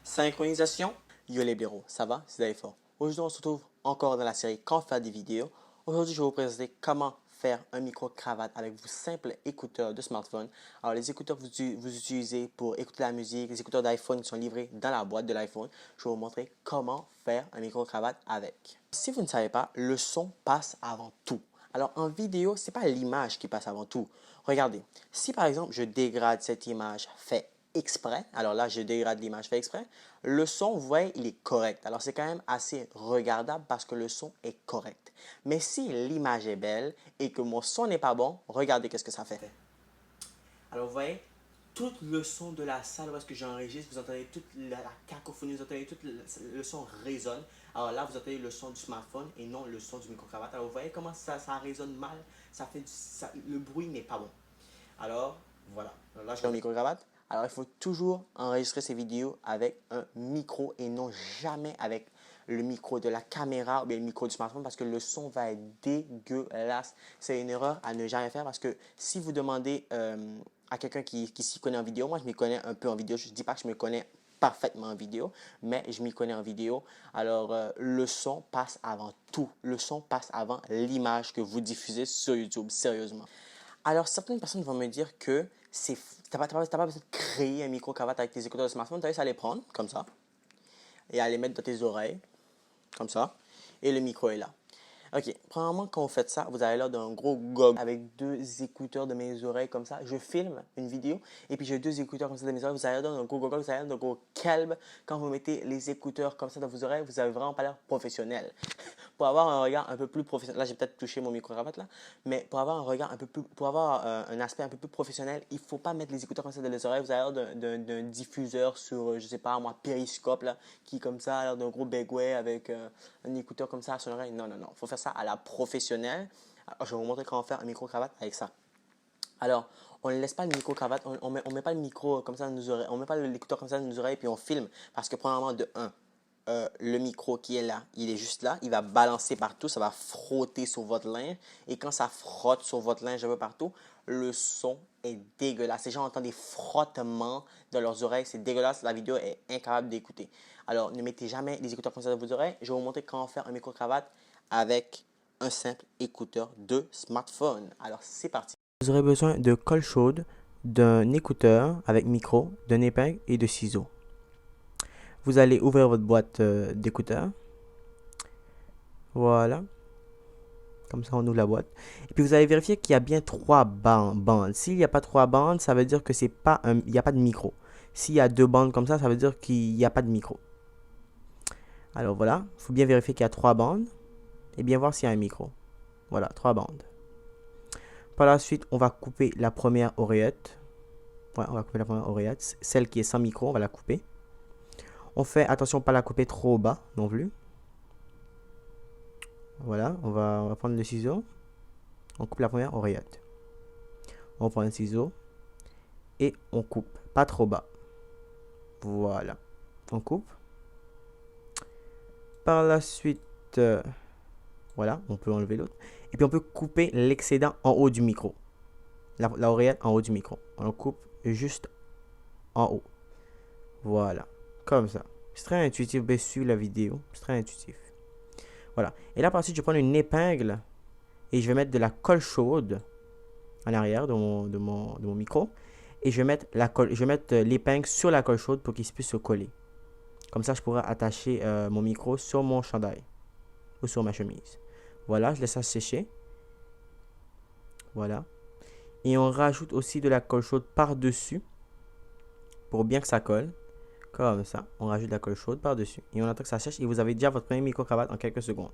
Synchronisation, yo les blaireaux, ça va? C'est David fort. Aujourd'hui, on se retrouve encore dans la série Quand faire des vidéos. Aujourd'hui, je vais vous présenter comment faire un micro-cravate avec vos simples écouteurs de smartphone. Alors, les écouteurs que vous utilisez pour écouter la musique, les écouteurs d'iPhone qui sont livrés dans la boîte de l'iPhone, je vais vous montrer comment faire un micro-cravate avec. Si vous ne savez pas, le son passe avant tout. Alors, en vidéo, ce n'est pas l'image qui passe avant tout. Regardez, si par exemple, je dégrade cette image fait exprès, alors là, je dégrade l'image fait exprès, le son, vous voyez, il est correct. Alors, c'est quand même assez regardable parce que le son est correct. Mais si l'image est belle et que mon son n'est pas bon, regardez qu'est-ce que ça fait. Alors, vous voyez, tout le son de la salle où est-ce que j'enregistre, vous entendez toute la cacophonie, vous entendez tout le son résonne. Alors là, vous entendez le son du smartphone et non le son du micro-cravate. Alors, vous voyez comment ça résonne mal, le bruit n'est pas bon. Alors, voilà. Alors là, je fais un micro-cravate. Alors, il faut toujours enregistrer ces vidéos avec un micro et non jamais avec le micro de la caméra ou bien le micro du smartphone parce que le son va être dégueulasse. C'est une erreur à ne jamais faire parce que si vous demandez à quelqu'un qui s'y connaît en vidéo, moi je m'y connais un peu en vidéo, je ne dis pas que je me connais parfaitement en vidéo, mais je m'y connais en vidéo. Alors, le son passe avant tout. Le son passe avant l'image que vous diffusez sur YouTube, sérieusement. Alors, certaines personnes vont me dire que tu n'as pas besoin de créer un micro-cravate avec tes écouteurs de smartphone. Tu as juste à les prendre, comme ça, et à les mettre dans tes oreilles, comme ça, et le micro est là. Ok, premièrement, quand vous faites ça, vous avez l'air d'un gros gobe avec deux écouteurs de mes oreilles comme ça. Je filme une vidéo et puis j'ai deux écouteurs comme ça de mes oreilles. Vous avez l'air d'un gros gogol, vous avez l'air d'un gros kelb. Quand vous mettez les écouteurs comme ça dans vos oreilles, vous avez vraiment pas l'air professionnel. Pour avoir un regard un peu plus professionnel, là j'ai peut-être touché mon micro-cravate là, mais pour avoir un regard un peu plus, pour avoir un aspect un peu plus professionnel, il ne faut pas mettre les écouteurs comme ça dans les oreilles. Vous avez l'air d'un diffuseur sur, je sais pas moi, Periscope là, qui comme ça a l'air d'un gros begway avec un écouteur comme ça à son oreille. Non, non, non, il faut faire ça à la professionnelle. Alors, je vais vous montrer comment faire un micro-cravate avec ça. Alors, on ne laisse pas le micro-cravate, on met pas le micro comme ça dans nos oreilles, on met pas l'écouteur comme ça dans nos oreilles puis on filme parce que premièrement de un, le micro qui est là, il est juste là, il va balancer partout, ça va frotter sur votre linge et quand ça frotte sur votre linge un peu partout, le son est dégueulasse. Les gens entendent des frottements dans leurs oreilles, c'est dégueulasse, la vidéo est incapable d'écouter. Alors, ne mettez jamais les écouteurs comme ça dans vos oreilles. Je vais vous montrer comment faire un micro-cravate avec un simple écouteur de smartphone. Alors, c'est parti. Vous aurez besoin de colle chaude, d'un écouteur avec micro, d'un épingle et de ciseaux. Vous allez ouvrir votre boîte d'écouteurs. Voilà. Comme ça, on ouvre la boîte. Et puis, vous allez vérifier qu'il y a bien trois bandes. S'il n'y a pas trois bandes, ça veut dire que c'est pas il n'y a pas de micro. S'il y a deux bandes comme ça veut dire qu'il n'y a pas de micro. Alors voilà, il faut bien vérifier qu'il y a trois bandes et bien voir s'il y a un micro. Voilà, trois bandes. Par la suite, on va couper la première oreillette. Ouais, on va couper la première oreillette. Celle qui est sans micro, on va la couper. On fait attention pas la couper trop bas non plus. Voilà, on va prendre le ciseau. On coupe la première oreillette. On prend un ciseau et on coupe, pas trop bas. Voilà, on coupe. Par la suite, voilà, on peut enlever l'autre. Et puis on peut couper l'excédent en haut du micro. La oreillette en haut du micro. On coupe juste en haut. Voilà, comme ça. C'est très intuitif, ben, suivez la vidéo. C'est très intuitif. Voilà. Et là, par la suite, je vais prendre une épingle et je vais mettre de la colle chaude en arrière de mon micro. Et je vais mettre l'épingle sur la colle chaude pour qu'il puisse se coller. Comme ça, je pourrai attacher mon micro sur mon chandail ou sur ma chemise. Voilà, je laisse ça sécher. Voilà. Et on rajoute aussi de la colle chaude par-dessus pour bien que ça colle. Comme ça, on rajoute de la colle chaude par-dessus. Et on attend que ça sèche et vous avez déjà votre premier micro-cravate en quelques secondes.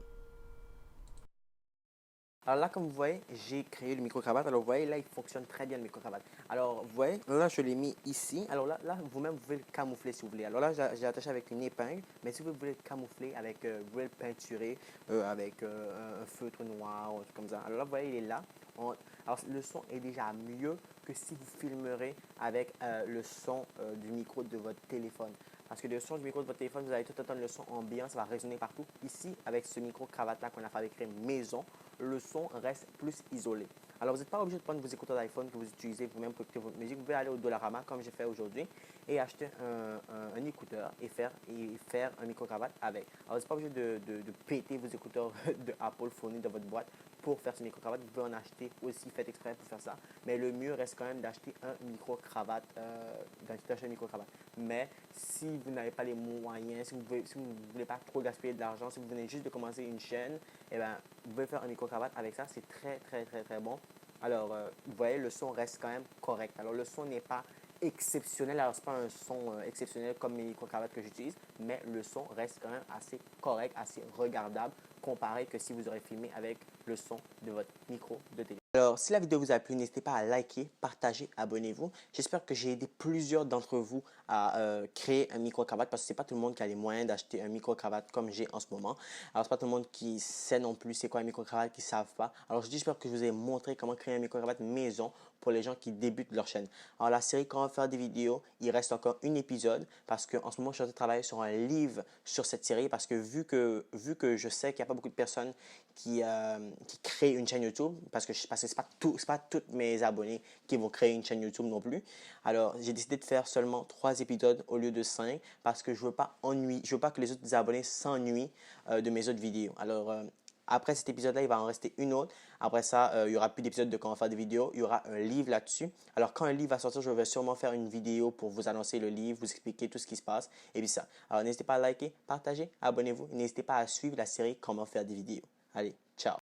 Alors là, comme vous voyez, j'ai créé le micro-cravate. Alors vous voyez, là, il fonctionne très bien le micro-cravate. Alors vous voyez, là, je l'ai mis ici. Alors là, vous-même, vous pouvez le camoufler si vous voulez. Alors là, j'ai attaché avec une épingle. Mais si vous voulez le camoufler avec, vous voulez le peinturer avec un feutre noir ou un truc comme ça. Alors là, vous voyez, il est là. Alors le son est déjà mieux que si vous filmerez avec le son du micro de votre téléphone. Parce que le son du micro de votre téléphone, vous allez tout entendre le son ambiant, ça va résonner partout. Ici, avec ce micro-cravate-là qu'on a fabriqué maison, le son reste plus isolé. Alors, vous n'êtes pas obligé de prendre vos écouteurs d'iPhone que vous utilisez vous-même pour écouter votre musique. Vous pouvez aller au Dollarama, comme j'ai fait aujourd'hui. et acheter un écouteur et faire un micro-cravate avec. Alors, c'est pas obligé de péter vos écouteurs de Apple fournis dans votre boîte pour faire ce micro-cravate. Vous pouvez en acheter aussi, fait exprès pour faire ça. Mais le mieux reste quand même d'acheter un micro-cravate. Mais si vous n'avez pas les moyens, si vous ne voulez pas trop gaspiller de l'argent, si vous venez juste de commencer une chaîne, eh ben, vous pouvez faire un micro-cravate avec ça. C'est très, très, très, très bon. Alors, vous voyez, le son reste quand même correct. Alors, le son n'est pas exceptionnel. Alors, ce n'est pas un son exceptionnel comme mes micro-cravates que j'utilise, mais le son reste quand même assez correct, assez regardable, comparé que si vous aurez filmé avec le son de votre micro de téléphone. Alors, si la vidéo vous a plu, n'hésitez pas à liker, partager, abonnez-vous. J'espère que j'ai aidé plusieurs d'entre vous à créer un micro-cravate parce que ce n'est pas tout le monde qui a les moyens d'acheter un micro-cravate comme j'ai en ce moment. Alors, ce n'est pas tout le monde qui sait non plus c'est quoi un micro-cravate, qui ne savent pas. Alors, j'espère que je vous ai montré comment créer un micro-cravate maison pour les gens qui débutent leur chaîne. Alors, la série Comment faire des vidéos, il reste encore un épisode parce qu'en ce moment, je suis en train de travailler sur un livre sur cette série parce que vu que je sais qu'il n'y a pas beaucoup de personnes qui créent une chaîne YouTube, parce que ce n'est pas tous mes abonnés qui vont créer une chaîne YouTube non plus. Alors, j'ai décidé de faire seulement 3 épisodes au lieu de 5 parce que je veux pas que les autres abonnés s'ennuient de mes autres vidéos. Alors, après cet épisode-là, il va en rester une autre. Après ça, il n'y aura plus d'épisodes de comment faire des vidéos. Il y aura un livre là-dessus. Alors, quand un livre va sortir, je vais sûrement faire une vidéo pour vous annoncer le livre, vous expliquer tout ce qui se passe. Et puis ça. Alors, n'hésitez pas à liker, partager, abonnez-vous. N'hésitez pas à suivre la série Comment faire des vidéos. Allez, ciao!